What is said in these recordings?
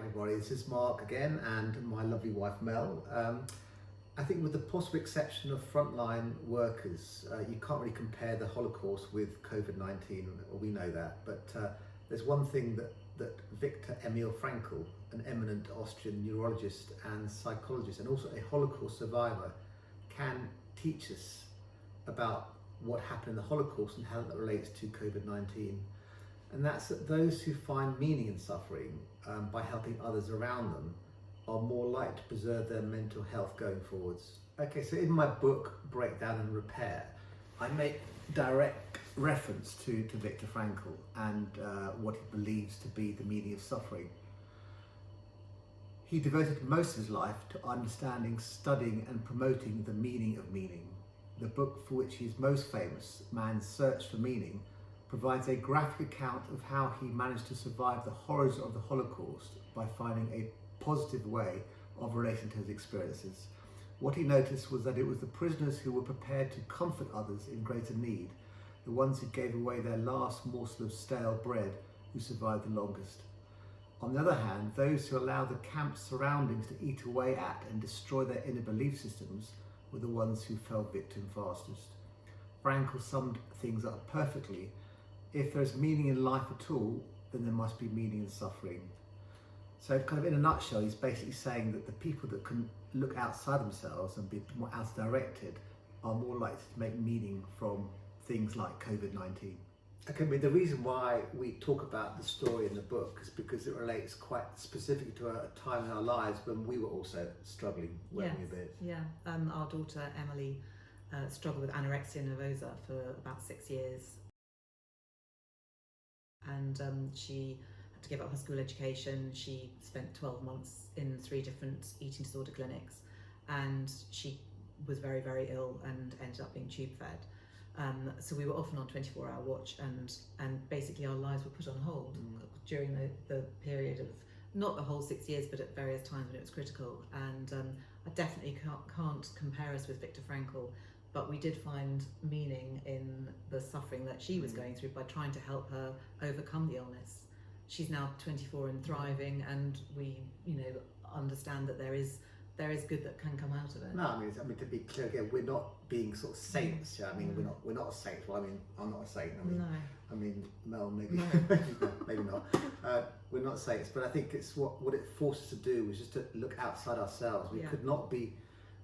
everybody, this is Mark again and my lovely wife Mel. I think with the possible exception of frontline workers, you can't really compare the Holocaust with Covid-19, we know that, but there's one thing that Viktor Emil Frankl, an eminent Austrian neurologist and psychologist and also a Holocaust survivor, can teach us about what happened in the Holocaust and how that relates to Covid-19. And that's that those who find meaning in suffering by helping others around them are more likely to preserve their mental health going forwards. Okay, so in my book, Breakdown and Repair, I make direct reference to Viktor Frankl and what he believes to be the meaning of suffering. He devoted most of his life to understanding, studying and promoting the meaning of meaning. The book for which he is most famous, Man's Search for Meaning, provides a graphic account of how he managed to survive the horrors of the Holocaust by finding a positive way of relating to his experiences. What he noticed was that it was the prisoners who were prepared to comfort others in greater need, the ones who gave away their last morsel of stale bread, who survived the longest. On the other hand, those who allowed the camp's surroundings to eat away at and destroy their inner belief systems were the ones who fell victim fastest. Frankl summed things up perfectly. If there's meaning in life at all, then there must be meaning in suffering. So kind of in a nutshell, he's basically saying that the people that can look outside themselves and be more out-directed are more likely to make meaning from things like Covid-19. Okay, I mean, the reason why we talk about the story in the book is because it relates quite specifically to a time in our lives when we were also struggling, weren't we, a bit? Yeah, our daughter Emily struggled with anorexia nervosa for about 6 years. And she had to give up her school education. She spent 12 months in 3 different eating disorder clinics, and she was very, very ill and ended up being tube fed. So we were often on 24-hour watch, and basically our lives were put on hold during the period of, not the whole 6 years, but at various times when it was critical. And I definitely can't compare us with Viktor Frankl, but we did find meaning in the suffering that she was going through by trying to help her overcome the illness. She's now 24 and thriving, and we, understand that there is good that can come out of it. No, I mean to be clear again, we're not being sort of saints. Yeah? I mean, we're not saints. Well, I mean, I'm not a saint. I mean, Mel, maybe, maybe not. We're not saints, but I think it's what it forced us to do was just to look outside ourselves. We could not be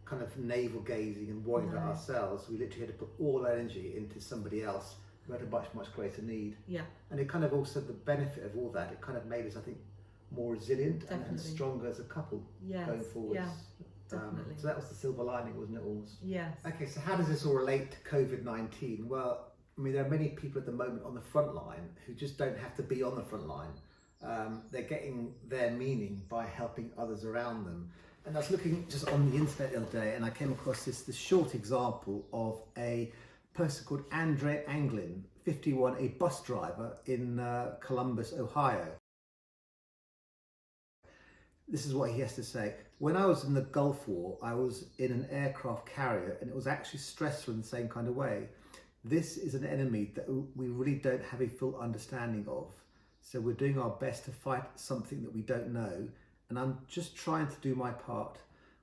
kind of navel gazing and worrying about ourselves. We literally had to put all our energy into somebody else who had a much, much greater need. Yeah. And it kind of also, the benefit of all that, it kind of made us, I think, more resilient and stronger as a couple going forwards. Yeah, definitely. So that was the silver lining, wasn't it, almost? Yes. Okay, so how does this all relate to Covid-19? Well, I mean, there are many people at the moment on the front line who just don't have to be on the front line. They're getting their meaning by helping others around them. And I was looking just on the internet the other day, and I came across this short example of a person called Andre Anglin, 51, a bus driver in Columbus, Ohio. This is what he has to say. When I was in the Gulf War, I was in an aircraft carrier, and it was actually stressful in the same kind of way. This is an enemy that we really don't have a full understanding of. So we're doing our best to fight something that we don't know. And I'm just trying to do my part.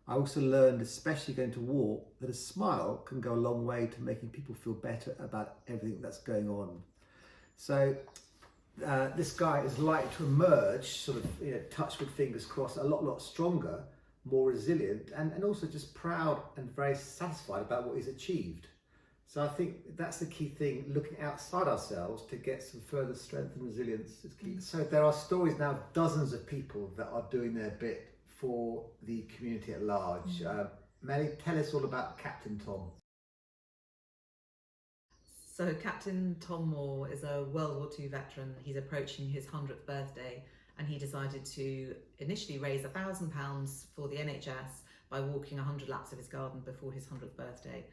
I also learned, especially going to war, that a smile can go a long way to making people feel better about everything that's going on. So this guy is likely to emerge, sort of, touch with fingers crossed, a lot stronger, more resilient, and also just proud and very satisfied about what he's achieved. So I think that's the key thing, looking outside ourselves to get some further strength and resilience is key. So there are stories now, dozens of people that are doing their bit for the community at large. Melly, tell us all about Captain Tom. So Captain Tom Moore is a World War II veteran. He's approaching his 100th birthday, and he decided to initially raise £1,000 for the NHS by walking 100 laps of his garden before his 100th birthday.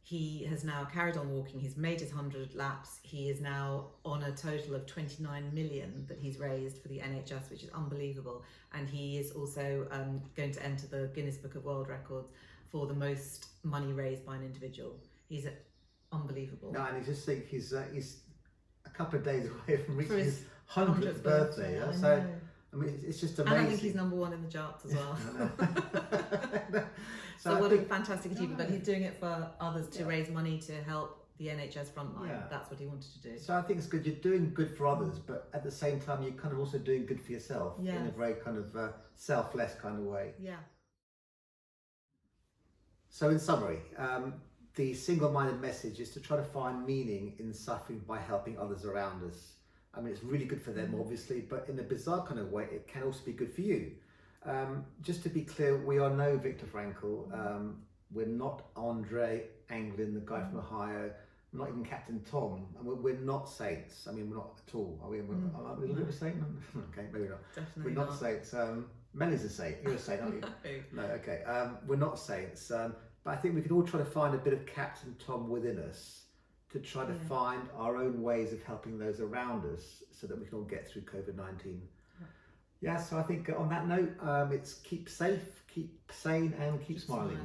He has now carried on walking. He's made his 100 laps. He is now on a total of 29 million that he's raised for the NHS, which is unbelievable. And he is also going to enter the Guinness Book of World Records for the most money raised by an individual. He's unbelievable. No, and I just think he's a couple of days away from reaching his 100th birthday. Yeah? So I mean, it's just amazing. And I think he's #1 in the charts as well. So what a fantastic achievement. But he's doing it for others to Yeah. raise money to help the NHS frontline. Yeah. That's what he wanted to do. So I think it's good. You're doing good for others, but at the same time, you're kind of also doing good for yourself in a very kind of selfless kind of way. Yeah. So in summary, the single-minded message is to try to find meaning in suffering by helping others around us. I mean, it's really good for them, obviously, but in a bizarre kind of way, it can also be good for you. Just to be clear, we are no Viktor Frankl. We're not Andre Anglin, the guy from Ohio. We're not even Captain Tom. And we're not saints. I mean, we're not at all. Are we? Are we a little bit of a saint? Okay, maybe not. Definitely We're not saints. Melly's a saint. You're a saint, aren't you? No, okay. We're not saints. But I think we could all try to find a bit of Captain Tom within us to try to find our own ways of helping those around us so that we can all get through COVID-19. Yeah, so I think on that note, it's keep safe, keep sane, and keep smiling.